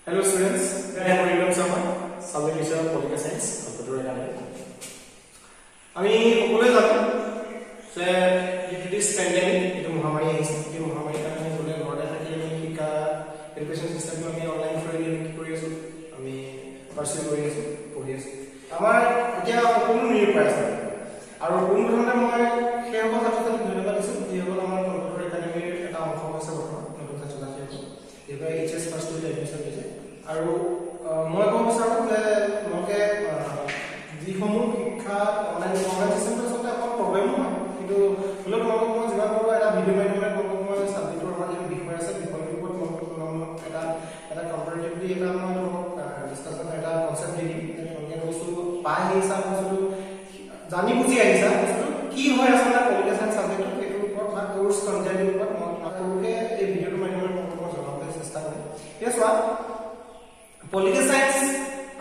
Hello students, I am Rinam Sharma, subject teacher Political Science, Computer Academy. আমি সকলোৱে জানো যে this pandemic এটো মহামাৰী আহিছে এই মহামাৰীৰ কাৰণে সকলোৱে ঘৰতে থাকি আমি শিক্ষা এডুকেশ্যন সিস্টেমটো আমি অনলাইন কৰি কি কৰি আছো আমি পাৰ্চেল কৰি আছো পঢ়ি আছো আমাৰ এতিয়া সকলো নিৰ্ভৰ আছে আৰু কোনধৰণে মই সেই ছাত্ৰ-ছাত্ৰীক ধন্যবাদ দিছো যিসকল আমাৰ কম্পিউটাৰ একাডেমীৰ এটা অংশ হৈছে বৰ্তমান নতুন ছাত্ৰ-ছাত্ৰীসকল এইবাৰ এইচএছ ফাৰ্ষ্ট ইয়েৰ এডমিশ্যন লৈছে আৰু মই ক'ব বিচাৰোঁ যে তোমালোকে যিসমূহ শিক্ষা অনলাইন চিষ্টেমটো আচলতে অকণ প্ৰব্লেম নহয় কিন্তু হ'লেও তোমালোকক মই যিমান পাৰোঁ এটা ভিডিঅ' মাধ্যমেৰে তোমালোকক মই ছাবজেক্টৰ আমাৰ যিটো বিষয় আছে বিষয়টোৰ ওপৰত তোমালোকক এটা কম্পাৰেটিভলি এটা মই তোমালোকক ডিছকাছন এটা কনচেপ্ট দি দিম তোমালোকে বস্তুটো পাই আহিছা বস্তুটো জানি বুজি আহিছা বস্তুটো কি হয় আচলতে পলিটিকেল চায়েন্স ছাবজেক্টত এইটোৰ ওপৰত বা কোৰ্চ কণ্টেণ্টৰ ওপৰত মই আপোনালোকে এই ভিডিঅ'টোৰ মাধ্যমেৰে মই জনাবলৈ চেষ্টা কৰিম এতিয়া চোৱা পলিটিকেল চায়েন্স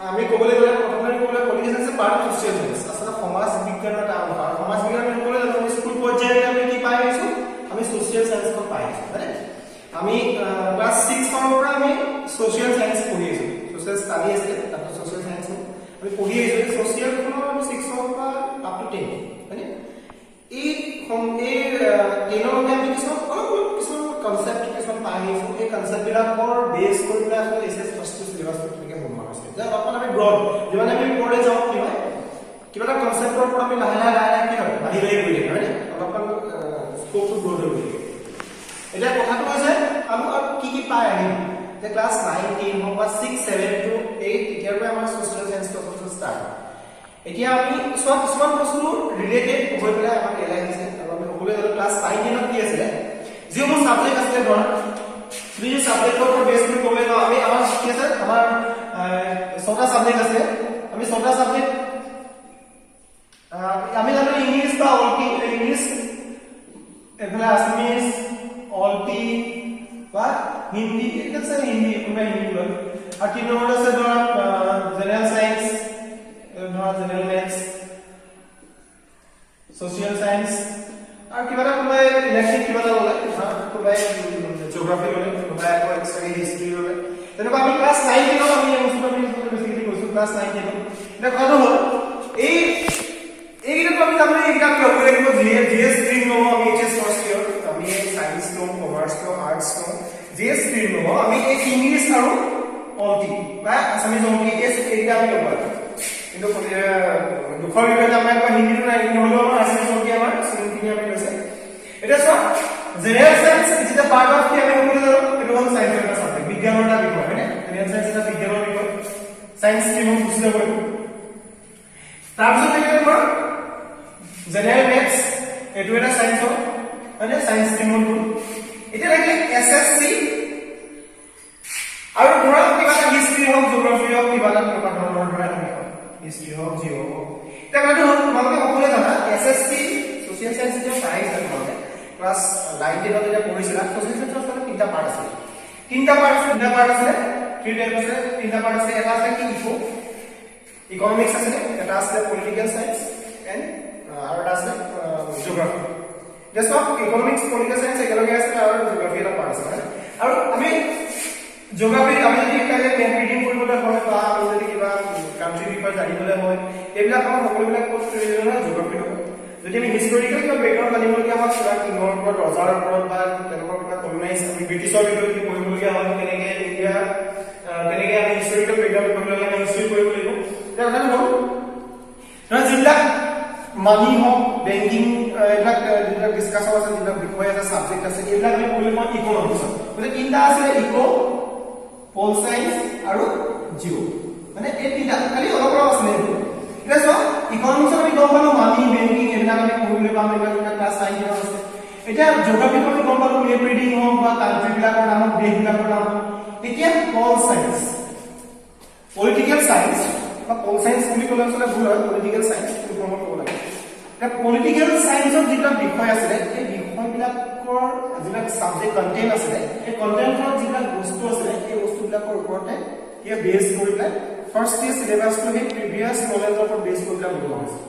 আমি ক'বলৈ গ'লে প্ৰথমে ক'বলৈ political science part of social science আচলতে সমাজ বিজ্ঞানৰ এটা অংশ আৰু সমাজ বিজ্ঞান আমি ক'বলৈ জানো আমি স্কুল পৰ্যায়ত আমি কি পাই আহিছোঁ আমি ছ'চিয়েল সায়েন্সখন পাই আহিছোঁ হয়নে আমি ক্লাছ 6 ৰ পৰা আমি ছ'চিয়েল সায়েন্স পঢ়ি আহিছোঁ ছ'চিয়েল ষ্টাডি আছিলে তাৰপিছত ছ'চিয়েল সায়েন্স আমি পঢ়ি আহিছোঁ ছ'চিয়েলখনৰ আমি 6 ৰ পৰা আপ টু 10 হয়নে এই 10ৰ আমি কিছুমান কনচেপ্ট কিছুমান পাই আহিছোঁ এই কনচেপ্টবিলাকৰ বেছ কৰি পেলাই আমি এছএছ ফাৰ্ষ্ট চিলেবাছটো তেনেকৈ বনোৱা হৈছে যে অলপমান আমি ব্ৰড যিমানে আমি ওপৰলৈ যাওঁ কি হয় কিবা এটা কনচেপ্টৰ ওপৰত আমি লাহে লাহে কি হয় বাঢ়ি বাঢ়ি গৈ থাকিম হয়নে অলপমান স্কোপটো ব্ৰড হৈ গৈ এতিয়া কথাটো হৈছে আমি কি পাই আহিম যে ক্লাছ 9 10 হওক বা 6 7 to 8 তেতিয়াৰ পৰা আমাৰ ছ'চিয়েল সায়েন্সটো ষ্টাৰ্ট এতিয়া আমি কিছুমান বস্তু ৰিলেটেড হৈ পেলাই আমাক এলাই আহিছে আৰু আমি সকলোৱে জানো ক্লাছ 9 10 ত কি আছিলে যিবোৰ সাবজেক্ট আছিলে ধৰা তুমি যে সাবজেক্টৰ ওপৰত বেছ কৰি ক'বলৈ যাওঁ আমি আমাৰ কি আছে আমাৰ 6টা সাবজেক্ট আছে আমি 6টা সাবজেক্ট আমি জানো ইংলিছ বা অলপি ইংলিছ এফালে আছামিজ অলপি বা হিন্দী এটা আছে হিন্দী কোনোবা হিন্দী লয় আৰু কি নম্বৰ আছে ধৰা জেনেৰেল সায়েন্স ধৰা জেনেৰেল মেথছ ছ'চিয়েল সায়েন্স আৰু কিবা এটা কোনোবাই ইলেক্ট্ৰিক কিবা এটা ল'লে কোনোবাই জিঅ'গ্ৰাফি ল'লে কোনোবাই আকৌ এক্সট্ৰা হিষ্ট্ৰী ল'লে তেনেকুৱা আমি ক্লাছ 9 10 আমি এই বস্তুটো আমি বেছিকৈ কৈছোঁ ক্লাছ 9 10 এতিয়া কথাটো হ'ল এইকেইটাতো আমি তাৰমানে এইকেইটা আমি ল'ব লাগিব জিএছ ষ্ট্ৰীম ল'ব আমি এইচএছ ফাৰ্ষ্ট ইয়েৰ আমি চায়েন্স ল'ম কমাৰ্চ ল'ম আৰ্টছ ল'ম জিএছ ষ্ট্ৰীম ল'ব আমি এই ইংলিছ আৰু অলটি বা আছামিজ অলটি এইকেইটা আমি ল'ব লাগিব কিন্তু দুখৰ বিষয়ে আমাৰ একবাৰ হিন্দীটো নাই কিন্তু হ'লেও আমাৰ আছামিজ অলটি আমাৰ চিংখিনি আমি লৈছে এতিয়া চোৱা general science is the part of কি আমি ক'বলৈ জানো এইটো হ'ল সায়েন্সৰ এটা সাবজেক্ট বিজ্ঞানৰ এটা বিষয় হয়নে জেনেৰেল সায়েন্স এটা বিজ্ঞানৰ বিষয় সায়েন্স ষ্ট্ৰীমত গুচি যাব লাগিব তাৰপিছত থাকিলে তোমাৰ জেনেৰেল মেথছ এইটো এটা সায়েন্স হয় হয়নে সায়েন্স ষ্ট্ৰীমত গ'ল এতিয়া থাকিলে এছএছচি আৰু ধৰা কিবা এটা হিষ্ট্ৰী হওক জিঅ'গ্ৰাফি হওক কিবা এটা তেনেকুৱা ধৰণৰ ধৰা হিষ্ট্ৰী হওক জিঅ' হওক এতিয়া কথাটো হ'ল তোমালোকে সকলোৱে জানা এছএছচি ছ'চিয়েল সায়েন্স যেতিয়া চাই আছে তোমালোকে ক্লাছ 9 10 যেতিয়া পঢ়িছিলা ছ'চিয়েল সায়েন্সৰ মানে তিনিটা পাৰ্ট আছে তিনিটা পাৰ্ট আছে থ্ৰী টাইপ আছে তিনিটা পাৰ্ট আছে এটা আছে কি ইকনমিক্স আছে এটা আছে পলিটিকেল সায়েন্স এণ্ড আৰু এটা আছে geography just economics political science একেলগে আছে আৰু জিঅ'গ্ৰাফি এটা পাৰ্ট আছে আৰু আমি জিঅ'গ্ৰাফি আমি যদি কাইলৈ মেপ ৰিডিং কৰিবলৈ হয় বা আমি যদি কিবা কাণ্ট্ৰিৰ বিষয়ে জানিবলৈ হয় এইবিলাক আমাৰ সকলোবিলাক ক'ত জিঅ'গ্ৰাফি হয় যদি আমি হিষ্টৰিকেল কিবা বেকগ্ৰাউণ্ড জানিবলগীয়া হয় কিবা কিঙৰ ওপৰত ৰজাৰ ওপৰত বা তেওঁলোকৰ কিবা কলোনাইজ আমি ব্ৰিটিছৰ বিষয়ে যদি পঢ়িবলগীয়া হয় তেনেকৈ ইণ্ডিয়া তেনেকৈ আমি হিষ্টৰিকেল বেকগ্ৰাউণ্ড পঢ়িবলৈ আমি হিষ্ট্ৰী পঢ়িব লাগিব এতিয়া কথাটো হ'ল ধৰা যিবিলাক মানি হওক বেংকিং এইবিলাক যিবিলাক ডিছকাছন আছে যিবিলাক বিষয় আছে ছাবজেক্ট আছে এইবিলাক আমি পঢ়িব পাওঁ ইকনমিক্সত গতিকে তিনিটা আছিলে ইক' পল সায়েন্স আৰু জিঅ' মানে এই তিনিটা খালি অলপ অলপ আছিলে এতিয়া চোৱা ইকনমিক্সত আমি গম পালোঁ মানি বেংকিং এইবিলাক আমি পঢ়িবলৈ পাম এইবিলাক ক্লাছ 9 10 আছে এতিয়া জিঅ'গ্ৰাফিত আমি গম পালোঁ মেপ ৰিডিং হওক বা কাণ্ট্ৰিবিলাকৰ নাম হওক দেশবিলাকৰ নাম হওক এতিয়া পল সায়েন্স পলিটিকেল সায়েন্স বা পল সায়েন্স বুলি ক'লে আচলতে ভুল হয় পলিটিকেল সায়েন্স ফৰ্মত ক'ব লাগে এতিয়া পলিটিকেল সায়েন্সৰ যিবিলাক বিষয় আছিলে সেই বিষয়বিলাকৰ যিবিলাক ছাবজেক্ট কণ্টেণ্ট আছিলে সেই কণ্টেণ্টৰ যিবিলাক বস্তু আছিলে সেই বস্তুবিলাকৰ ওপৰতে ইয়াৰ বেছ কৰি পেলাই ফাৰ্ষ্ট ইয়েৰ চিলেবাছটো সেই প্ৰিভিয়াছ নলেজৰ ওপৰত বেছ কৰি পেলাই বনোৱা হৈছে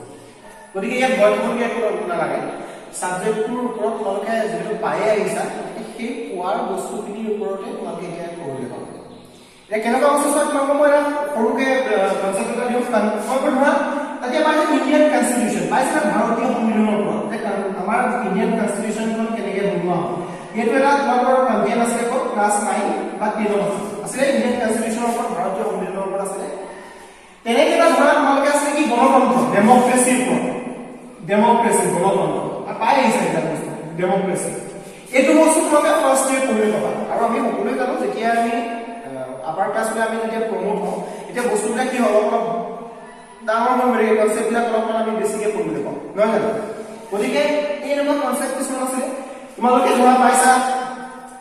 গতিকে ইয়াত ভয় খাবলগীয়া একো নালাগে ছাবজেক্টটোৰ ওপৰত তোমালোকে যিহেতু পায়ে আহিছা সেই পোৱাৰ বস্তুখিনিৰ ওপৰতে তোমালোকে এতিয়া পঢ়িব লাগিব এই কেনেকুৱা বস্তু চোৱা তোমাক মই এটা সৰুকে কনসেপ্ট এটা দিওঁ কাৰণ ধৰা এতিয়া আমাৰ ইণ্ডিয়ান কনস্টিটিউচন পাইছে ভাৰতীয় সংবিধানৰ ওপৰত আমাৰ ইণ্ডিয়ান কনস্টিটিউচনখন কেনেকৈ বনোৱা হয় এইটো এটা তোমালোকৰ কনটেন্ট আছে ক্লাছ 9 বা 10 আছিলে ইণ্ডিয়ান কনস্টিটিউচনৰ ওপৰত ভাৰতীয় সংবিধানৰ ওপৰত আছিলে তেনেকৈ এটা ধৰা তোমালোকে আছে কি গণতন্ত্ৰ ডেমক্ৰেচিৰ ওপৰত ডেমক্ৰেচি গণতন্ত্ৰ পাই আহিছে এটা বস্তু ডেমক্ৰেচি এইটো বস্তু তোমালোকে ফাৰ্ষ্ট ইয়েৰ পঢ়িব পাবা আৰু আমি সকলোৱে জানো যেতিয়া আমি আপাৰ ক্লাছলৈ আমি যেতিয়া প্ৰমোট হওঁ এতিয়া বস্তুবিলাক কি হ'ব অলপ ডাঙৰ হৈ মেৰে কনসেপ্টবিলাক অলপমান আমি বেছিকে পঢ়িব পাওঁ নহয় জানো গতিকে এই এনেকুৱা কনসেপ্ট কিছুমান আছে তোমালোকে ধৰা পাইছা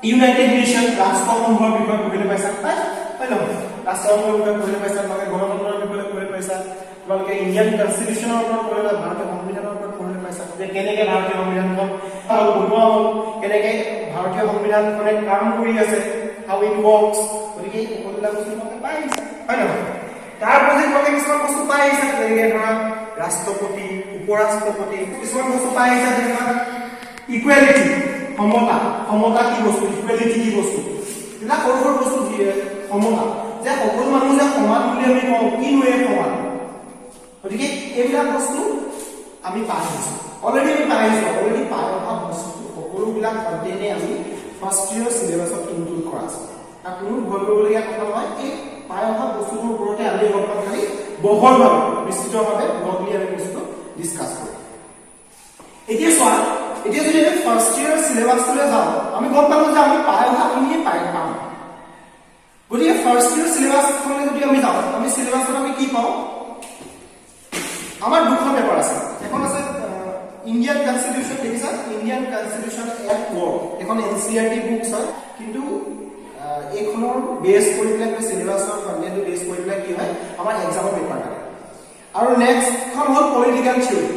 ইউনাইটেড নেশ্যন ৰাষ্ট্ৰসংঘৰ বিষয়ে পঢ়িলে পাইছা হয় নহয় ৰাষ্ট্ৰসংঘৰ বিষয়ে পঢ়িলে পাইছা তোমালোকে গণতন্ত্ৰৰ বিষয়ে পঢ়িলে পাইছা তোমালোকে ইণ্ডিয়ান কনস্টিটিউচনৰ ওপৰত পঢ়িলে ভাৰতীয় সংবিধানৰ ওপৰত পঢ়িলে পাইছা যে কেনেকৈ ভাৰতীয় সংবিধানখন বনোৱা হ'ল কেনেকৈ ভাৰতীয় সংবিধানখনে কাম কৰি আছে হাউ ইট ৱৰ্কছ গতিকে সকলোবিলাক বস্তু তোমালোকে পাই আহিছা হয় নহয় তাৰ পিছত তোমালোকে কিছুমান বস্তু পাই আহিছা যেনেকৈ ধৰা ৰাষ্ট্ৰপতি উপৰাষ্ট্ৰপতি কিছুমান বস্তু পাই আহিছা যেনেকুৱা ইকুৱেলিটি সমতা কি বস্তু ইকুৱেলিটি কি বস্তু এইবিলাক সৰু সৰু বস্তু সমতা যে সকলো মানুহ যে সমান বুলি আমি কওঁ কিনো এই সমান গতিকে এইবিলাক বস্তু আমি পাই আহিছো অলৰেডি আমি পাই আহিছো অলৰেডি পাই অহা বস্তু সকলোবিলাক কণ্টেইনে আমি ফাৰ্ষ্ট ইয়েৰ চিলেবাছত ইনক্লুড কৰা আছে আৰু কোনো ভয় কৰিবলগীয়া কথা নহয় এই পাই অহা বস্তুটোৰ ওপৰতে আমি অলপমান খালি বহলভাৱে বিস্তৃতভাৱে বহলি আমি বস্তুটো ডিছকাছ কৰিম এতিয়া চোৱা এতিয়া যদি আমি ফাৰ্ষ্ট ইয়েৰ চিলেবাছটোলৈ যাওঁ আমি গম পালোঁ যে আমি পাই অহাখিনিয়ে পাম গতিকে ফাৰ্ষ্ট ইয়েৰ চিলেবাছখনলৈ যদি আমি যাওঁ আমি চিলেবাছত আমি কি পাওঁ আমাৰ দুখন পেপাৰ আছে এখন আছে ইণ্ডিয়ান কনস্টিটিউচন দেখিছা ইণ্ডিয়ান কনস্টিটিউচন এট ৱৰ্ক এখন NCERT বুকছ হয় কিন্তু এইখনৰ বেছ কৰি পেলাই চিলেবাছৰ কণ্টেণ্টটো বেছ কৰি পেলাই কি হয় আমাৰ এক্সামৰ পেপাৰ থাকে আৰু নেক্সটখন হ'ল পলিটিকেল থিয়ৰী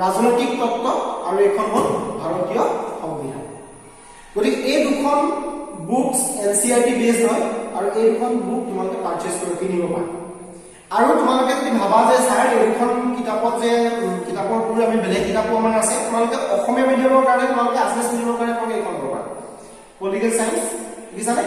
ৰাজনৈতিক তত্ত্ব আৰু এখন হ'ল ভাৰতীয় সংবিধান গতিকে এই দুখন বুকছ NCERT বেছড হয় আৰু এই দুখন বুক তোমালোকে পাৰচেজ কৰি কিনিব পাৰা আৰু তোমালোকে যদি ভাবা যে ছাৰ এইখন কিতাপত যে কিতাপৰ উপৰি আমি বেলেগ কিতাপো আমাৰ আছে তোমালোকে অসমীয়া মিডিয়ামৰ কাৰণে তোমালোকে আছামিজ মিডিয়ামৰ কাৰণে তোমালোকে এইখন ল'ব পাৰা পলিটিকেল চায়েন্স দেখিছানে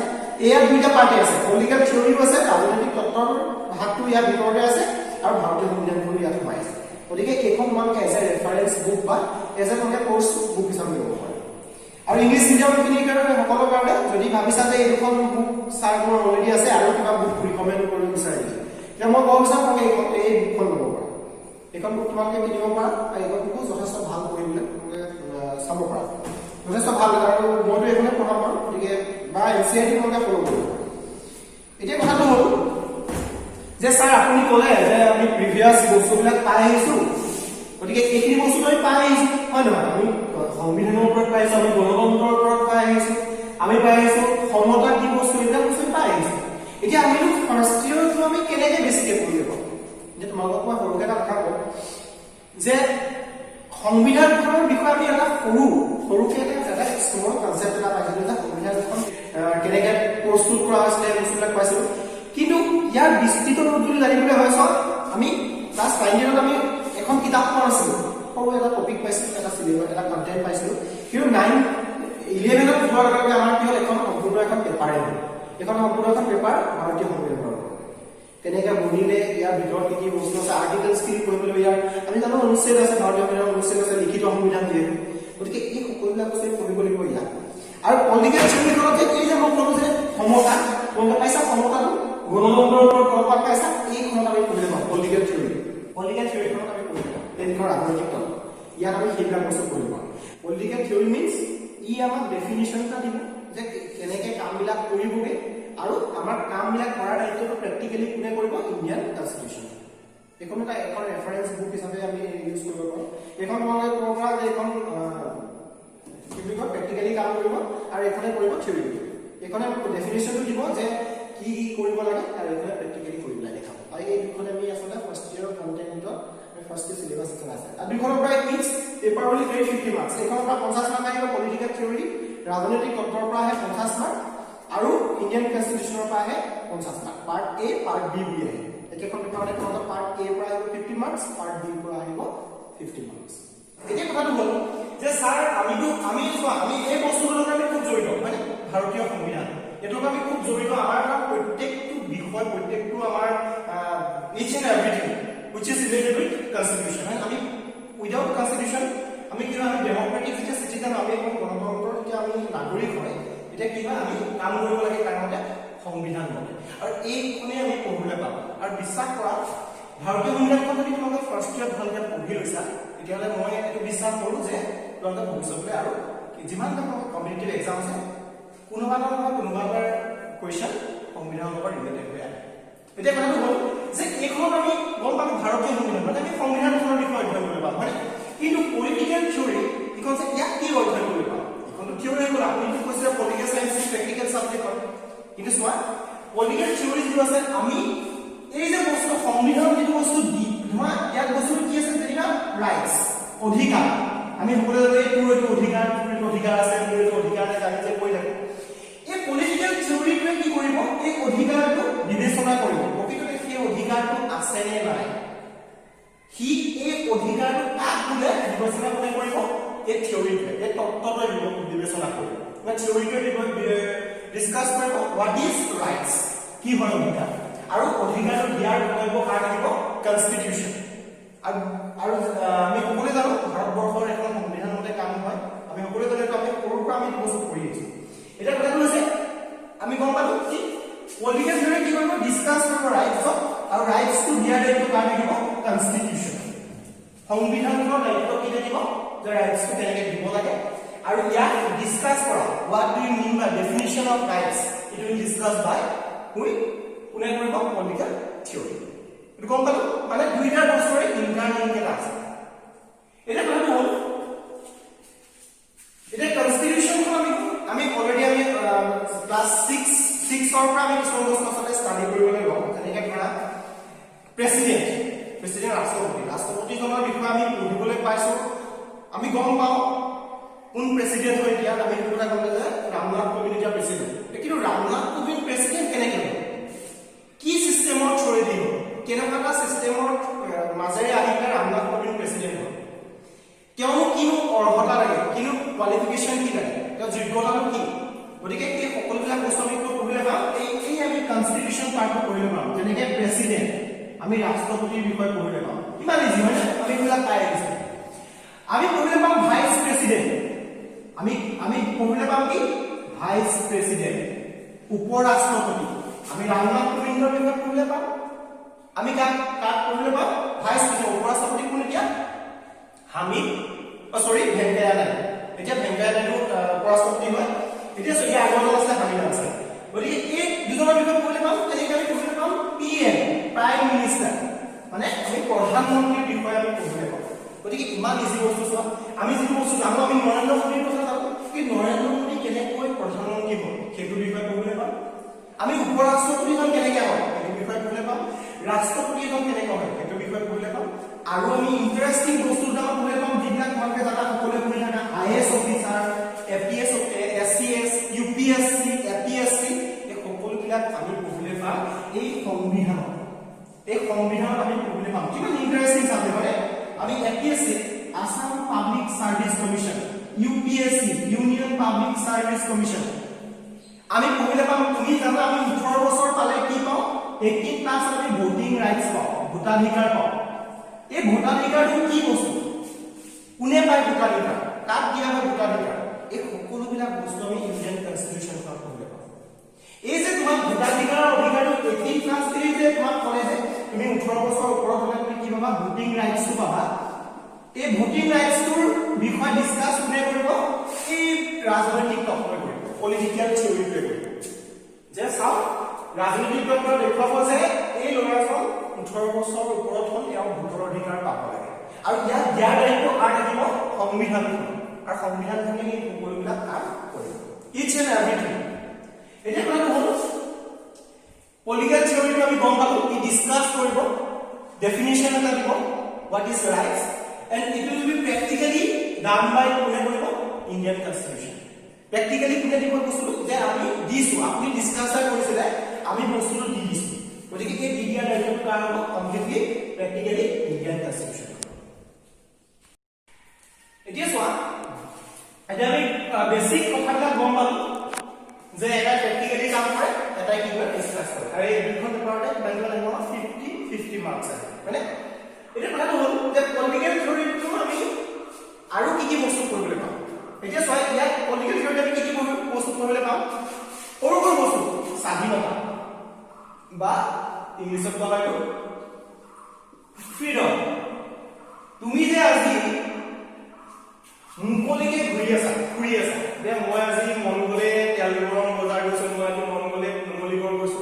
এয়া দুইটা পাৰ্টি আছে পলিটিকেল থিয়ৰিও আছে ৰাজনৈতিক তত্ত্বৰ ভাগটো ইয়াৰ ভিতৰতে আছে আৰু ভাৰতীয় সংবিধানখনো ইয়াত সোমাই আছে গতিকে এইখন তোমালোকে এজ এ ৰেফাৰেঞ্চ বুক বা এজ এ তোমালোকে কোৰ্চ বুক হিচাপে ল'ব পাৰা আৰু ইংলিছ মিডিয়ামখিনিৰ কাৰণে সকলৰ কাৰণে যদি ভাবিছা যে এই দুখন বুক ছাৰ মোৰ অলৰেডি আছে আৰু কিবা বুক ৰিকমেণ্ড কৰিব বিচাৰিছে এতিয়া মই ক'ব বিচাৰোঁ তোমালোকে এই বুকখন ল'ব পাৰা এইখন বুক তোমালোকে কিনিব পাৰা আৰু এইখন বুকো যথেষ্ট ভাল পঢ়িবলৈ তোমালোকে চাব পাৰা যথেষ্ট ভাল আৰু মইতো এইখনে পঢ়াম আৰু গতিকে বা NCERT তোমালোকে ফ'ল' কৰিব এতিয়া কথাটো হ'ল যে ছাৰ আপুনি ক'লে যে আমি প্ৰিভিয়াছ বস্তুবিলাক পাই আহিছোঁ গতিকে এইখিনি বস্তু আমি পাই আহিছোঁ হয় নহয় আমি সংবিধানৰ ওপৰত পাই আহিছোঁ আমি গণতন্ত্ৰৰ ওপৰত পাই আহিছোঁ আমি পাই আহিছোঁ সমতা কি বস্তু এইবিলাক বস্তু পাই আহিছোঁ এতিয়া আমি ফাৰ্ষ্ট ইয়েৰটো আমি কেনেকৈ বেছিকৈ পঢ়িব পাৰোঁ এতিয়া তোমালোকক মই সৰুকৈ এটা কথা কওঁ যে সংবিধানখনৰ বিষয়ে আমি এটা সৰুকৈ এটা স্মল কনচেপ্ট এটা পাইছিলোঁ যে সংবিধানখন কেনেকৈ প্ৰস্তুত কৰা হৈছিলে এই বস্তুবিলাক পাইছিলোঁ কিন্তু ইয়াৰ বিস্তৃত ৰূপ যদি জানিবলৈ হয় চাওক আমি ক্লাছ 9 আমি এখন কিতাপ পঢ়া আছিলোঁ সৰু এটা টপিক পাইছিলোঁ এটা চিলেবাছ এটা কণ্টেণ্ট পাইছিলোঁ কিন্তু 9-11ত যোৱাৰ লগে আমাৰ কি হ'ল এখন সম্পূৰ্ণ এখন পেপাৰে হ'ল এখন সম্পূৰ্ণ এখন পেপাৰ ভাৰতীয় সংবিধানৰ কেনেকৈ বনিলে ইয়াৰ ভিতৰত কি কি বস্তু আছে আৰ্টিকেলছ কি পঢ়িবলৈ ইয়াৰ আমি জানো অনুচ্ছেদ আছে ভাৰতীয় সংবিধানৰ অনুচ্ছেদ আছে লিখিত সংবিধান যিহেতু গতিকে এই সকলোবিলাক বস্তু পঢ়িব লাগিব ইয়াত আৰু পলিটিকেল থিয়ৰীখনত এই যে মই ক'লোঁ যে সমতা তোমালোকে পাইছা সমতাটো গণতন্ত্ৰৰ ওপৰত অলপমান পাইছা এইখনত আমি পঢ়িব পাৰোঁ পলিটিকেল থিয়ৰীখনত আমি পঢ়িব পাৰোঁ তেনেকুৱা ৰাজনৈতিক তত্ত্ব ইয়াত আমি সেইবিলাক বস্তু পঢ়িব পাৰোঁ পলিটিকেল থিয়ৰী মিনছ ই আমাক ডেফিনিশ্যন এটা দিব যে কেনেকৈ কামবিলাক কৰিবগৈ আৰু আমাৰ কামবিলাক কৰাৰ দায়িত্বটো প্ৰেক্টিকেলি কোনে কৰিব ইণ্ডিয়ান কনষ্টিটিউশ্যন এইখন এটা এখন ৰেফাৰেঞ্চ বুক হিচাপে আমি ইউজ কৰিব পাৰোঁ এইখন তোমালোকে ক'ব পৰা যে এইখন কি বুলি কয় প্ৰেক্টিকেলি কাম কৰিব আৰু এইখনে কৰিব থিয়ৰী এইখনে ডেফিনিশ্যনটো দিব যে কি কৰিব লাগে আৰু এইখনে প্ৰেক্টিকেলি কৰিব লাগে আৰু এই দুখনে আমি আচলতে ফাৰ্ষ্ট ইয়েৰৰ কণ্টেণ্টত ফাৰ্ষ্ট ইয়েৰ চিলেবাছ এখন আছে আৰু দুখনৰ পৰা ইচ পেপাৰ উইল গেট 50 মাৰ্কছ এইখনৰ পৰা 50 মাৰ্ক আহিব পলিটিকেল থিয়ৰী ৰাজনৈতিক তত্ত্বৰ পৰা আহে 50 মাৰ্ক আৰু ইণ্ডিয়ান কনষ্টিটিউশ্যনৰ পৰা আহে 50 mark part A part B বুলি আহে একেখন পেপাৰতে তোমালোকৰ পাৰ্ট A পৰা আহিব 50 মাৰ্কছ পাৰ্ট B পৰা আহিব 50 মাৰ্কছ এতিয়া কথাটো হ'ল যে ছাৰ আমি এই বস্তুটোৰ লগত আমি খুব জড়িত মানে ভাৰতীয় সংবিধান এইটোক আমি খুব জড়িত আমাৰ প্ৰত্যেক কনস্টিটিউশন হয় আমি উইদাউট কনস্টিটিউশন আমি কি হয় আমি ডেমোক্ৰেটিক যে সিটিজেন আমি এখন গণতন্ত্ৰৰ যে আমি নাগৰিক হয় এটা কি হয় আমি কাম কৰিব লাগে কাৰণতে সংবিধান বনে আৰু এইখনে আমি পঢ়িবলৈ পাম আৰু বিশ্বাস কৰা ভাৰতীয় সংবিধানখন যদি তোমালোকে ফাৰ্ষ্ট ইয়াৰ ভালকৈ পঢ়ি লৈছা তেতিয়াহ'লে মই এইটো বিশ্বাস কৰোঁ যে তোমালোকে ভৱিষ্যতলৈ আৰু যিমান তোমালোকৰ কম্পিটিটিভ এক্সাম আছে কোনোবা নহয় কোনোবা কুৱেশ্যন সংবিধানৰ লগত ৰিলেটেড হৈ আহে এতিয়া কথাটো হ'ল যে এইখন আমি গম পালোঁ ভাৰতীয় সংবিধান মানে আমি সংবিধানখনৰ বিষয়ে অধ্যয়ন কৰিব পাম হয়নে কিন্তু পলিটিকেল থিয়ৰী এইখন যে ইয়াক কি অধ্যয়ন কৰিব পাম এইখনটো থিয়ৰী হ'ল আপুনিতো কৈছে পলিটিকেল চায়েন্স প্ৰেক্টিকেল ছাবজেক্ট হয় কিন্তু চোৱা পলিটিকেল থিয়ৰী যিটো আছে আমি এই যে বস্তু সংবিধান যিটো বস্তু দি তোমাৰ ইয়াত বস্তুটো কি আছে যেনিবা ৰাইটছ অধিকাৰ আমি সকলোৱে এইটো অধিকাৰ আছে এইটো অধিকাৰ নাই জানি যে কৈ থাকোঁ এই পলিটিকেল থিয়ৰীটোৱে কি কৰিব এই অধিকাৰটো বিবেচনা কৰিব প্ৰকৃততে সেই অধিকাৰটো আছে নে নাই সি এই অধিকাৰটো কাক বোলে বিবেচনা কোনে কৰিব এই থিয়ৰীটোৱে এই তত্ত্বটোৱে বিবেচনা কৰিব মানে থিয়ৰীটোৱে ডিছকাছ কৰিব হোৱাট ইজ ৰাইটছ কি হয় অধিকাৰ আৰু অধিকাৰটো দিয়াৰ বিকল্প কাৰ থাকিব কনষ্টিটিউশ্যন আৰু আমি সকলোৱে জানো ভাৰতবৰ্ষৰ এখন সংবিধান মতে কাম হয় আমি সকলোৱে জানো আমি সৰুৰ পৰা আমি বস্তু কৰি আহিছোঁ এটা কথাটো হৈছে আমি গম পালো কি পলিটিকেল থিয়ৰী কি কৰিব ডিছকাছ কৰিব ৰাইটছক আৰু ৰাইটছটো দিয়াৰ দায়িত্ব কাৰ থাকিব কনষ্টিটিউশ্যন সংবিধানখনৰ দায়িত্ব কি থাকিব যে ৰাইটছটো কেনেকৈ দিব লাগে আৰু ইয়াক ডিছকাছ কৰা what do you mean by definition of rights it will discuss by কোনে কৰিব পলিটিকেল থিয়ৰী এইটো গম পালো মানে দুইটা বস্তুৰে ইণ্টাৰলিংকেড আছে এটা কথাটো হ'ল এতিয়া কনষ্টিটিউশ্যনখন আমি অলৰেডি আমি ক্লাছ 6 পৰা আমি কিছুমান বস্তু আচলতে ষ্টাডি কৰিবলৈ লওঁ যেনেকৈ ধৰা প্ৰেচিডেণ্ট ৰাষ্ট্ৰপতিজনৰ বিষয়ে আমি পঢ়িবলৈ পাইছোঁ আমি গম পাওঁ কোন প্ৰেচিডেণ্ট হয় এতিয়া আমি এইটো কথা ক'লে যে ৰামনাথ কোবিন্দ এতিয়া প্ৰেচিডেণ্ট কিন্তু ৰামনাথ কোবিন্দ প্ৰেচিডেণ্ট কেনেকৈ হয় কি চিষ্টেমৰ থ্ৰুৱেদি হয় কেনেকুৱা এটা চিষ্টেমৰ মাজেৰে আহি পেলাই ৰামনাথ কোবিন্দ প্ৰেচিডেণ্ট হয় তেওঁ কিনো অৰ্হতা লাগে কিনো কোৱালিফিকেশ্যন কি লাগে তেওঁ যোগ্যতাটো কি গতিকে এই সকলোবিলাক বস্তু আমি পঢ়িবলৈ পাম এই আমি কনষ্টিটিউশ্যন পাৰ্টটো পঢ়িবলৈ পাম যেনেকৈ প্ৰেচিডেণ্ট আমি ৰাষ্ট্ৰপতিৰ বিষয়ে পঢ়িবলৈ পাম কিমান ইজি হয় আমি এইবিলাক পাই আহিছোঁ আমি পঢ়িবলৈ পাম ভাইচ প্ৰেচিডেণ্ট আমি পঢ়িবলৈ পাম কি ভাইচ প্ৰেচিডেণ্ট উপ ৰাষ্ট্ৰপতি আমি ৰামনাথ কোবিন্দৰ বিষয়ে পঢ়িবলৈ পাম আমি কাক পঢ়িবলৈ পাম ভাইচ প্ৰেচিডেণ্ট উপ ৰাষ্ট্ৰপতি কোন এতিয়া ভেংকায়া নাইডু এতিয়া ভেংকায়া নাইডু উপ ৰাষ্ট্ৰপতি হয় এতিয়া ইয়াৰ আগৰজন আছিলে হামিদ আনছাৰী গতিকে এই দুজনৰ বিষয়ে পঢ়িবলৈ পাম তেনেকৈ আমি পঢ়িবলৈ পাম PM প্ৰাইম মিনিষ্টাৰ মানে আমি প্ৰধানমন্ত্ৰীৰ বিষয়ে আমি পঢ়িবলৈ পাম গতিকে ইমান ইজি বস্তু চোৱা আমি যিটো বস্তু জানো আমি নৰেন্দ্ৰ মোদীৰ কথা জানো কি নৰেন্দ্ৰ মোদী কেনেকৈ প্ৰধানমন্ত্ৰী হয় সেইটো বিষয়ে পঢ়িবলৈ পাম আমি উপ ৰাষ্ট্ৰপতিজন কেনেকৈ হয় সেইটো বিষয়ে পঢ়িবলৈ পাম ৰাষ্ট্ৰপতিজন কেনেকৈ হয় সেইটো বিষয়ে পঢ়িবলৈ পাম আৰু আমি ইণ্টাৰেষ্টিং বস্তু দুটামান পঢ়িবলৈ পাম যিবিলাক তোমালোকে জানা সকলোৱে পঢ়ি থাকা IAS officer FPS SCS UPSC APSC এই সকলোবিলাক আমি পঢ়িবলৈ পাম এই সংবিধানত আমি পঢ়িবলৈ পাম কিমান ইণ্টাৰেষ্টিং চাবজেক্ট হয় আমি APSC Assam public service commission UPSC union public service commission আমি পঢ়িলে পাম তুমি জানা আমি 18 বছৰ পালে কি পাওঁ 18 প্লাস আমি ভোটিং ৰাইটস পাওঁ ভোটাধিকাৰ পাওঁ এই ভোটাধিকাৰটো কি বস্তু কোনে পায় ভোটাধিকাৰ কাক দিয়া হয় ভোটাধিকাৰ এই সকলোবিলাক বস্তু আমি ইণ্ডিয়ান কনষ্টিটিউশ্যনত পঢ়িলে পাম এই যে তোমাৰ ভোটাধিকাৰৰ অধিকাৰটো 18 প্লাস বুলি যে তোমাক ক'লে যে তুমি 18 বছৰ ওপৰত হ'লে তুমি কি পাবা ভোটিং ৰাইটসটো পাবা এই ভোটিং ৰাইটসটোৰ বিষয়ে ডিসকাস কোনে কৰিব এই ৰাজনৈতিক তত্ত্বই কৰিব পলিটিকেল থিয়ৰীটোৱে কৰিব যে চাও ৰাজনৈতিক তত্ত্ব দেখুৱাব যে এই ল'ৰাজন 18 বছৰ ওপৰত হ'ল তেওঁ ভোটৰ অধিকাৰ পাব লাগে আৰু ইয়াত দিয়াৰ দায়িত্ব কাৰ থাকিব সংবিধানখন আৰু সংবিধানখনে এই সকলোবিলাক কাম কৰিব ইচ এণ্ড এভৰিথিং এতিয়া কথাটো হ'ল পলিটিকেল থিয়ৰীটো আমি গম পালোঁ ই ডিসকাস কৰিব ডেফিনিশ্যন এটা দিব what is rights and it will be practically done by কোনে কৰিব ইণ্ডিয়ান কনষ্টিটিউশ্যন প্ৰেক্টিকেলি কোনে দিব বস্তুটো যে আমি দিছোঁ আপুনি ডিসকাস কৰিছিলে আমি বস্তুটো দি দিছোঁ গতিকে এই দি দিয়াৰ দায়িত্বটো কাৰ হ'ব কমপ্লিটলি প্ৰেক্টিকেলি ইণ্ডিয়ান কনষ্টিটিউশ্যন এতিয়া চোৱা এতিয়া আমি বেসিক কথাবিলাক গম পালোঁ যে এটা প্ৰেক্টিকেলি কাম কৰে এটা কি কৰে ডিসকাস কৰে আৰু এই দুখন পেপাৰতে কিমান লাগিব 50 মাৰ্কছ আছে মানে এটা কথাটো হ'ল যে পলিটিকেল থিওৰিটো আমি আৰু কি বস্তু কৰিবলৈ পাম এতিয়া চোৱা ইয়াত পলিটিকেল থিওৰিত আমি কি বস্তু কৰিবলৈ পাম সৰু সৰু বস্তু স্বাধীনতা বা ইংলিছত কোৱা হয় ফ্ৰীডম তুমি যে আজি মুকলিকে ঘূৰি আছা যে মই আজি মন গ'লে তেলগৰম বজাৰ গৈছো মই আজি মন গ'লে নুমলীগড় গৈছো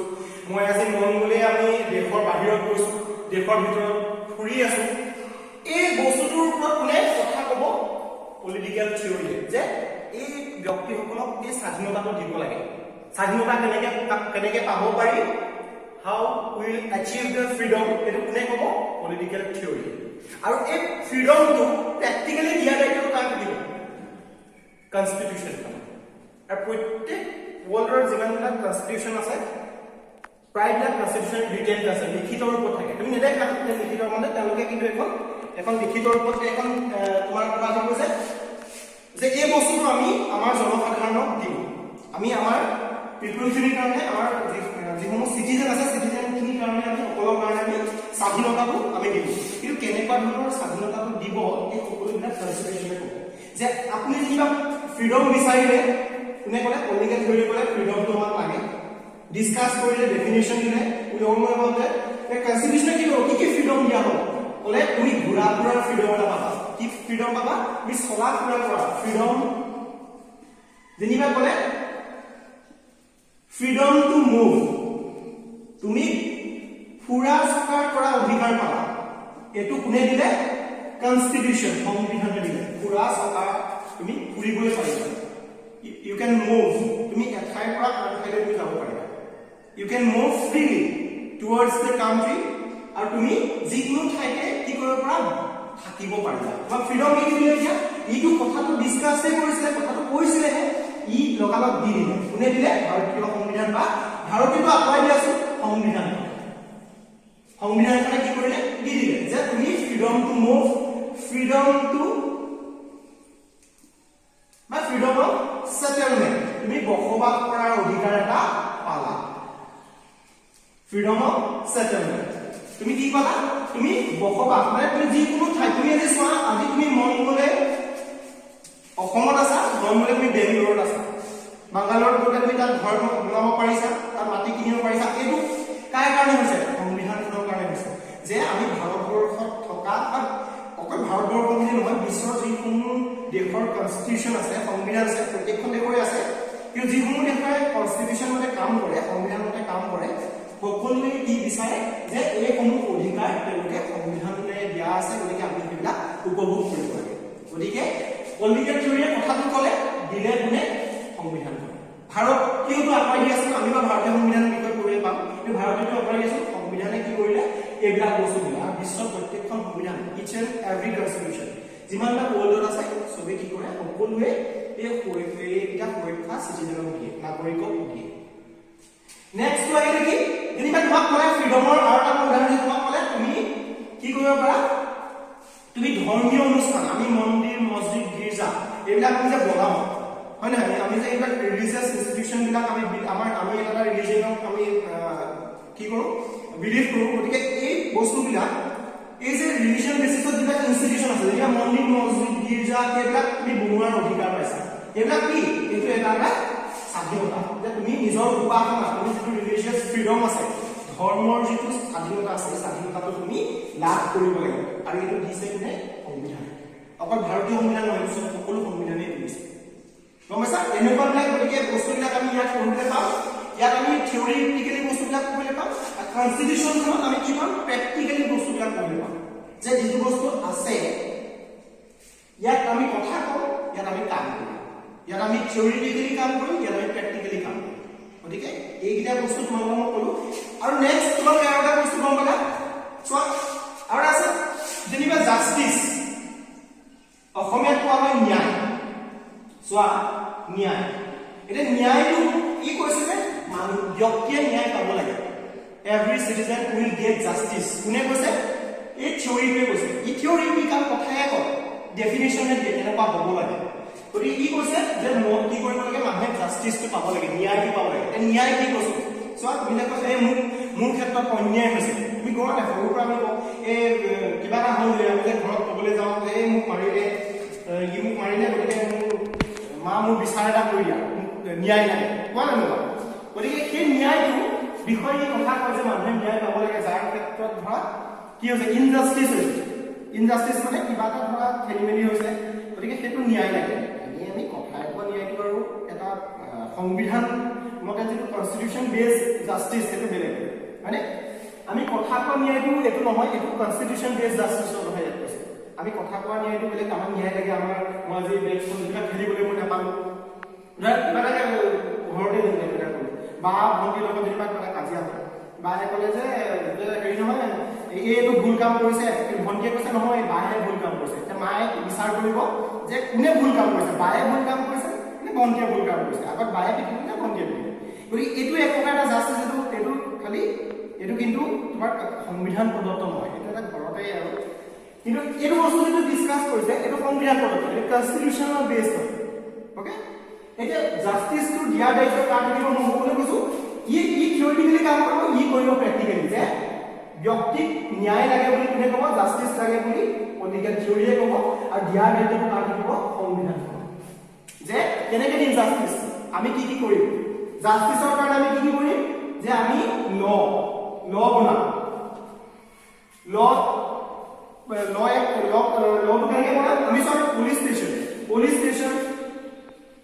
মই আজি মন গ'লে আমি দেশৰ বাহিৰত গৈছো দেশৰ ভিতৰত ফুৰি আছো এই বস্তুটোৰ ওপৰত কোনে কথা ক'ব পলিটিকেল থিওৰিয়ে যে এই ব্যক্তিসকলক এই স্বাধীনতাটো দিব লাগে স্বাধীনতা কেনেকে পাব পাৰি how will achieve the freedom এটো কোনে ক'ব পলিটিকেল থিওৰি আৰু এই ফ্ৰীডমটো প্ৰ্যাকটিক্যালি দিয়া দায়িত্ব কাক দিব কনস্টিটিউশন আৰু প্ৰত্যেক ৱৰ্ল্ডৰ যিমানবিলাক কনস্টিটিউশন আছে প্ৰায়বিলাক কনস্টিটিউশন ৰিটেন আছে লিখিত ৰূপত থাকে তুমি নেদেখা লিখিত মানে তেওঁলোকে কিন্তু এখন লিখিত ৰূপত এখন তোমাৰ কথা কৈছে যে এই বস্তুটো আমি আমাৰ জনসাধাৰণক দিম আমি আমাৰ পিপলখিনিৰ কাৰণে আমাৰ যিসমূহ চিটিজেন আছে চিটিজেনখিনিৰ কাৰণে আমি সকলৰ কাৰণে আমি স্বাধীনতাটো আমি দিম কিন্তু কেনেকুৱা ধৰণৰ স্বাধীনতাটো দিব এই সকলোবিলাক কনস্টিটিউশনে ক'ব যে আপুনি কিবা ফ্ৰীডম বিচাৰিলে কোনে ক'লে পলিটিকেল থিওৰি ক'লে ফ্ৰীডমটো আমাক লাগে ডিসকাস কৰিলে ডেফিনেশন দিলে উই অল নো এবাউট দ্যাট এই কনস্টিটিউশনে কি ফ্ৰীডম দিয়া হ'ব ক'লে তুমি ঘূৰা ফুৰাৰ ফ্ৰীডম এটা পাবা কি ফ্ৰীডম পাবা তুমি চলা ফুৰা কৰা ফ্ৰীডম যেনিবা ক'লে ফ্ৰীডম টু মুভ তুমি ফুৰা চকাৰ কৰা অধিকাৰ পাবা এটো কোনে দিলে কনস্টিটিউশন সংবিধানে দিলে ফুৰা চকা তুমি ফুৰিবলৈ পাৰিবা you can move তুমি এঠাইৰ পৰা আন ঠাইলৈ তুমি যাব পাৰিবা you can move freely towards the country আৰু তুমি যিকোনো ঠাইতে কি কৰিব পৰা থাকিব পাৰিবা বা ফ্ৰীডম কি দিলে এতিয়া ইটো কথাটো ডিসকাসে কৰিছিলে কথাটো কৈছিলে ই লগালগ দি দিলে কোনে দিলে ভাৰতীয় সংবিধান বা ভাৰতীয়টো আঁতৰাই দিয়াছো সংবিধানখনে কি কৰিলে দি দিলে যে তুমি freedom to move freedom to বা ফ্ৰীডম অফ সেটেলমেন্ট তুমি বসবাস কৰাৰ অধিকাৰ এটা পালা ফ্ৰীডম অফ সেটেলমেন্ট তুমি কি পালা তুমি বসবাস মানে তুমি যিকোনো ঠাই তুমি আজি চোৱা আজি তুমি মন গ'লে অসমত আছা মন গ'লে তুমি বেংগলোৰত আছা বাংগালোৰত গ'লে তুমি তাত ঘৰ বনাব পাৰিছা তাত মাটি কিনিব পাৰিছা এইটো কাৰ কাৰণে হৈছে সংবিধানখনৰ কাৰণে হৈছে যে আমি ভাৰতবৰ্ষত থকা অকল ভাৰতবৰ্ষ বুলি নহয় বিশ্বৰ যিসমূহ দেশৰ কনস্টিটিউশন আছে সংবিধান আছে প্ৰত্যেকখন দেশৰে আছে কিন্তু যিসমূহ দেশে কনস্টিটিউশন মতে কাম কৰে সংবিধান মতে কাম কৰে সকলোৱে কি বিচাৰে যে এইসমূহ অধিকাৰ তেওঁলোকে সংবিধানে দিয়া আছে গতিকে আমি সেইবিলাক উপভোগ কৰিব লাগে গতিকে পলিটিকেল থিওৰিয়ে কথাটো ক'লে দিলে কোনে সংবিধান ভাৰত কিয়টো আঁতৰাই দি আছে আমি বা ভাৰতীয় সংবিধানৰ বিষয়ে পঢ়িলে পাম কিন্তু ভাৰতীয়টো আঁতৰাই দিছে সংবিধানে কি কৰিলে এইবিলাক বস্তু দিলে আৰু বিশ্বৰ প্ৰত্যেকখন সংবিধান ইচ এণ্ড এভৰি কনস্টিটিউশন যিমানবিলাক ৱৰ্ল্ডত আছে সবে কি কৰে সকলোৱে এইকেইটা সুৰক্ষা চিটিজেনক দিয়ে নাগৰিকক দিয়ে নেক্সট আহিলে কি যেনিবা তোমাক ক'লে ফ্ৰীডমৰ আৰু এটা উদাহৰণ তোমাক ক'লে তুমি কি কৰিব পাৰা তুমি ধৰ্মীয় অনুষ্ঠান আমি মন্দিৰ মছজিদ গীৰ্জা এইবিলাক আমি যে বনাওঁ হয় নহয় আমি যে এইবিলাক ৰিলিজিয়াছ ইনষ্টিটিউচন বিলাক আমি এটা ৰিলিজিয়নক আমি কি কৰোঁ বিলিভ কৰোঁ গতিকে এই বস্তুবিলাক এই যে ৰিলিজিয়ন বেচিছত যিবিলাক ইনষ্টিটিউচন আছে যেনেকৈ মন্দিৰ মছজিদ গীৰ্জা এইবিলাক তুমি বনোৱাৰ অধিকাৰ পাইছা এইবিলাক কি এইটো এটা স্বাধীনতা যে তুমি নিজৰ উপাসনা তুমি যিটো ৰিলিজিয়াছ ফ্ৰীডম আছে ধৰ্মৰ যিটো স্বাধীনতা আছে স্বাধীনতাটো তুমি লাভ কৰিব লাগিব আৰু এইটো দিছে কোনে সংবিধান অকল ভাৰতীয় সংবিধান নহয় সকলো সংবিধানেই দিছে গম পাইছা এনেকুৱাবিলাক গতিকে বস্তুবিলাক আমি ইয়াত পঢ়িবলৈ পাম ইয়াত আমি থিওৰিটিকেলি বস্তুবিলাক পঢ়িবলৈ পাম আৰু কনষ্টিটিউশ্যনখনত আমি কি পাম প্ৰেক্টিকেলি বস্তুবিলাক পঢ়িবলৈ পাম যে যিটো বস্তু আছে ইয়াত আমি কথা কওঁ ইয়াত আমি কাম কৰিম ইয়াত আমি থিওৰিটিকেলি কাম কৰিম ইয়াত আমি প্ৰেক্টিকেলি কাম কৰিম গতিকে এইকেইটা বস্তু তোমালোকক মই ক'লো আৰু নেক্সট তোমালোকে আৰু এটা বস্তু গম পালা চোৱা আৰু আছে যেনিবা জাষ্টিচ অসমীয়াত কোৱা হয় ন্যায় চোৱা ন্যায় এটা ন্যায়টো কি কৈছে যে মানুহ ব্যক্তিয়ে ন্যায় পাব লাগে every citizen will get justice কোনে কৈছে এই থিওৰিটোৱে কৈছে এই থিওৰি কি কাম কথাহে কয় ডেফিনেশ্যনে দিয়ে এনেকুৱা হ'ব লাগে গতিকে কি কৈছে যে মই কি কৰিব লাগে মানুহে জাষ্টিচটো পাব লাগে ন্যায়টো পাব লাগে এই ন্যায় কি কৈছে চোৱা তুমি কৈছে এই মোক মোৰ ক্ষেত্ৰত অন্যায় হৈছে তুমি কোৱা না সৰুৰ পৰা আমি এই কিবা এটা হ'ল আমি যে ঘৰত ক'বলৈ যাওঁ যে এই মোক মাৰিলে ই মোক মাৰিলে গতিকে মোৰ মা মোৰ বিচাৰ এটা কৰি দিয়া ন্যায় লাগে কোৱা না নোকোৱা গতিকে সেই ন্যায়টো বিষয়ে এই কথা কয় যে মানুহে ন্যায় পাব লাগে যাৰ ক্ষেত্ৰত ধৰা কি হৈছে ইনজাষ্টিচ হৈছে ইনজাষ্টিচ মানে কিবা এটা ধৰা খেলিমেলি হৈছে গতিকে সেইটো ন্যায় লাগে আমি কথা কোৱা ন্যায়টো আৰু এটা সংবিধান মতে যেটো কনস্টিটিউশন বেস জাস্টিস সেইটো বেলেগ মানে আমি কথা কোৱা ন্যায়টো এটো নহয় এটো কনস্টিটিউশন বেস জাস্টিসৰ কথা ইয়াত কৈছে আমি কথা কোৱা ন্যায়টো বেলেগ আমাৰ ন্যায় লাগে আমাৰ মই যে বেকখন দুটা খেলিবলৈ মই নাপালো মানে ঘৰতে নিলে বা ভণ্টিৰ লগত যেনিবা কিবা কাজিয়া হয় বায়ে ক'লে যে হেৰি নহয় এইটো ভুল কাম কৰিছে ভণ্টিয়ে কৈছে নহয় বায়ে ভুল কাম কৰিছে এতিয়া মায়ে বিচাৰ কৰিব যে কোনে ভুল কাম কৰিছে বায়ে ভুল কাম কৰিছে নে ভণ্টিয়ে ভুল কাম কৰিছে আগত বায়ে পিটিলে নে ভণ্টিয়ে পিটিলে গতিকে এইটো এক প্ৰকাৰ এটা জাষ্টিছ এইটো খালি এইটো কিন্তু তোমাৰ সংবিধান প্ৰদত্ত নহয় এইটো এটা ঘৰতে আৰু কিন্তু এইটো বস্তু যেটো ডিসকাস কৰিছে এইটো সংবিধান প্ৰদত্ত এইটো কনস্টিটিউশনাল বেসড হয় ওকে এতিয়া জাষ্টিছটো দিয়া দায়িত্ব কাৰ থাকিব মই ক'বলৈ কৈছো ই থিওৰিটিকেলি কাম কৰিব ই কৰিব প্ৰেক্টিকেলি যে ব্যক্তিক ন্যায় লাগে বুলি কোনে ক'ব জাষ্টিছ লাগে বুলি পলিটিকেল থিওৰিয়ে ক'ব আৰু দিয়া দায়িত্ব কাৰ থাকিব সংবিধান যে কেনেকৈ দিম জাষ্টিছ আমি কি কৰিম জাষ্টিছৰ কাৰণে আমি কি কৰিম যে আমি ল বনাম ল কেনেকৈ বনাম আমি সব পুলিচ ষ্টেচন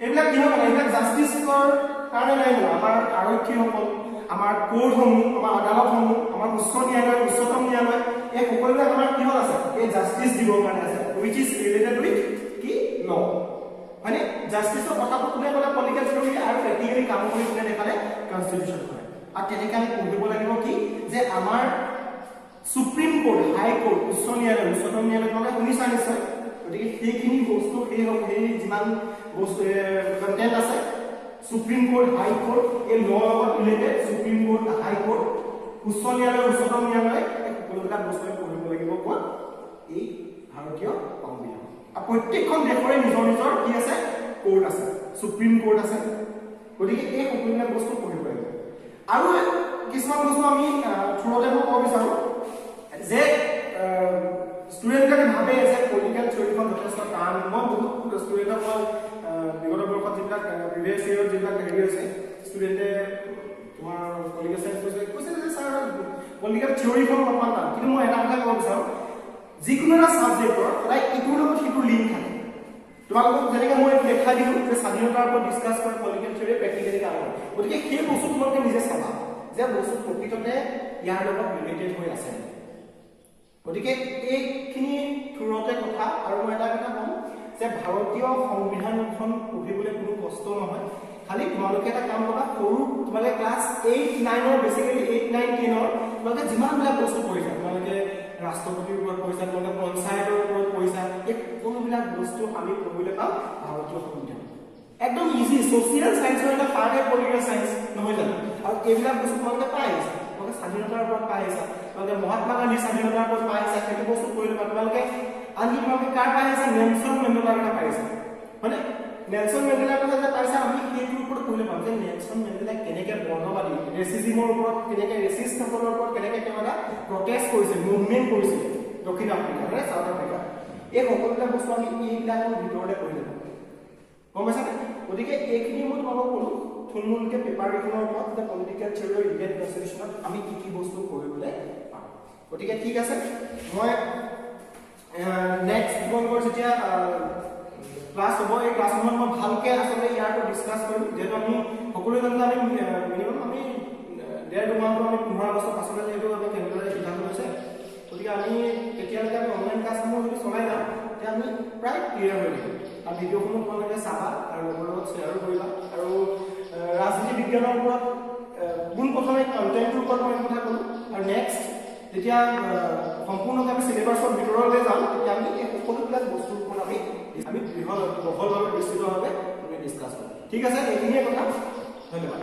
এইবিলাক কি হ'ব এইবিলাক জাষ্টিছৰ কাৰণে নাই আমাৰ আৰক্ষীসকল আমাৰ কোৰ্টসমূহ আমাৰ আদালতসমূহ আমাৰ উচ্চ ন্যায়ালয় উচ্চতম ন্যায়ালয় এই সকলোবিলাক আমাৰ কি হ'ল আছে এই জাষ্টিছ দিবৰ কাৰণে আছে which is related with কি ল মানে জাষ্টিছৰ কথাটো কোনে ক'লে পলিটিকেল থিওৰি আৰু প্ৰেক্টিকেলি কাম কৰি কোনে দেখালে কনস্টিটিউশন হয় আৰু তেনেকৈ আমি পঢ়িব লাগিব কি যে আমাৰ সুপ্ৰিম কোৰ্ট হাই কোৰ্ট উচ্চ ন্যায়ালয় উচ্চতম ন্যায়ালয় মানে শুনিছা নিশ্চয় গতিকে সেইখিনি বস্তু সেই যিমান বস্তু কন্টেন্ট আছে সুপ্ৰিম কোৰ্ট হাই কোৰ্ট এই ল লগত ৰিলেটেড সুপ্ৰিম কোৰ্ট হাই কোৰ্ট উচ্চ ন্যায়ালয় উচ্চতম ন্যায়ালয় সকলোবিলাক বস্তু পঢ়িব লাগিব কোন এই ভাৰতীয় সংবিধান আৰু প্ৰত্যেকখন দেশৰে নিজৰ নিজৰ কি আছে কোৰ্ট আছে সুপ্ৰিম কোৰ্ট আছে গতিকে এই সকলোবিলাক বস্তু পঢ়িব লাগিব আৰু কিছুমান বস্তু আমি থ্ৰুতে মই ক'ব বিচাৰো যে ষ্টুডেণ্টবিলাকে ভাবে যে পলিটিকেল থিওৰিখন যথেষ্ট টান মই বহুত ষ্টুডেণ্টক মই বিগত বৰ্ষত যিবিলাক প্ৰিভিয়াছ ইয়েৰত যিবিলাক হেৰি হৈছে ষ্টুডেণ্টে তোমাৰ পলিটিকেল চাইন্স কৈছে যে ছাৰ পলিটিকেল থিওৰিখন অলপমান টান কিন্তু মই এটা কথা ক'ব বিচাৰোঁ যিকোনো এটা ছাবজেক্টৰ সদায় ইটোৰ লগত সিটোৰ লিংক থাকে তোমালোকক যেনেকৈ মই দেখা দিলোঁ যে স্বাধীনতাৰ ওপৰত ডিছকাছ কৰে পলিটিকেল থিওৰি প্ৰেক্টিকেলি কাম কৰে গতিকে সেই বস্তু তোমালোকে নিজে চাবা যে বস্তু প্ৰকৃততে ইয়াৰ লগত ৰিলেটেড হৈ আছে গতিকে এইখিনি থ্ৰুতে কথা আৰু মই এটা কথা ক'ম যে ভাৰতীয় সংবিধানখন পঢ়িবলৈ কোনো কষ্ট নহয় খালি তোমালোকে এটা কাম কৰা সৰু তোমালোকে ক্লাছ 8-9 বেচিকেলি 8-9-10 তোমালোকে যিমানবিলাক বস্তু পঢ়িছা তোমালোকে ৰাষ্ট্ৰপতিৰ ওপৰত পঢ়িছা তোমালোকে পঞ্চায়তৰ ওপৰত পঢ়িছা এই সকলোবিলাক বস্তু আমি পঢ়িবলৈ পাওঁ ভাৰতীয় সংবিধান একদম ইজি ছ'চিয়েল চায়েন্সৰ এটা পাৰ্ট হয় পলিটিকেল চায়েন্স নহয় জানো আৰু এইবিলাক বস্তু তোমালোকে পাই আহিছা তোমালোকে স্বাধীনতাৰ ওপৰত পাই আহিছা তোমালোকে মহাত্মা গান্ধীৰ স্বাধীনতাৰ ওপৰত পাই আহিছা সেইটো বস্তু পঢ়িলে তোমালোকে আনকি তোমালোকে কাৰ পাই আহিছা নেলছন মেণ্ডেলাৰ কথা পাইছা হয়নে নেলছন মেণ্ডেলাৰ কথা যে পাইছা আমি সেইটোৰ ওপৰত পঢ়িলে পাম যে নেলছন মেণ্ডেলা কেনেকৈ বৰ্ণবাদী ৰেচিজিমৰ ওপৰত কেনেকৈ ৰেচিষ্টসকলৰ ওপৰত কেনেকৈ তেওঁ এটা প্ৰটেষ্ট কৰিছিল মুভমেণ্ট কৰিছিল দক্ষিণ আফ্ৰিকা মানে চাউথ আফ্ৰিকা এই সকলোবিলাক বস্তু আমি এইবিলাকৰ ভিতৰতে পঢ়িলে পাম গম পাইছানে গতিকে এইখিনি মই তোমালোকক ক'লোঁ থুলমূলকৈ পেপাৰকেইখনৰ ওপৰত যে পলিটিকেল থিওৰি ইণ্ডিয়ান কনষ্টিটিউশ্যনত আমি কি বস্তু পঢ়িবলৈ পাম গতিকে ঠিক আছে মই নেক্সট তোমালোকৰ যেতিয়া ক্লাছ হ'ব এই ক্লাছসমূহত মই ভালকৈ আচলতে ইয়াৰ ওপৰত ডিছকাছ কৰিম যিহেতু আমি সকলোৱে জানো আমি মিনিমাম আমি 1.5 মাহটো আমি 15 আগষ্টৰ পাছলৈ যিহেতু আমি কেনেদৰে সিদ্ধান্ত লৈছে গতিকে আমি তেতিয়ালৈকে আমি অনলাইন ক্লাছসমূহ যদি চলাই যাওঁ তেতিয়া আমি প্ৰায় ক্লিয়াৰ হৈ থাকিম আৰু ভিডিঅ'সমূহ তোমালোকে চাবা আৰু লগৰ লগত শ্বেয়াৰো কৰিবা আৰু ৰাজনীতি বিজ্ঞানৰ ওপৰত পোনপ্ৰথমে কণ্টেণ্টটোৰ ওপৰত মই কথা ক'লোঁ আৰু নেক্সট যেতিয়া সম্পূৰ্ণকৈ আমি চিলেবাছৰ ভিতৰলৈ যাওঁ তেতিয়া আমি এই সকলোবিলাক বস্তুৰ ওপৰত আমি বহলভাৱে বিস্তৃতভাৱে ডিছকাছ কৰিম ঠিক আছে এইখিনিয়ে কথা ধন্যবাদ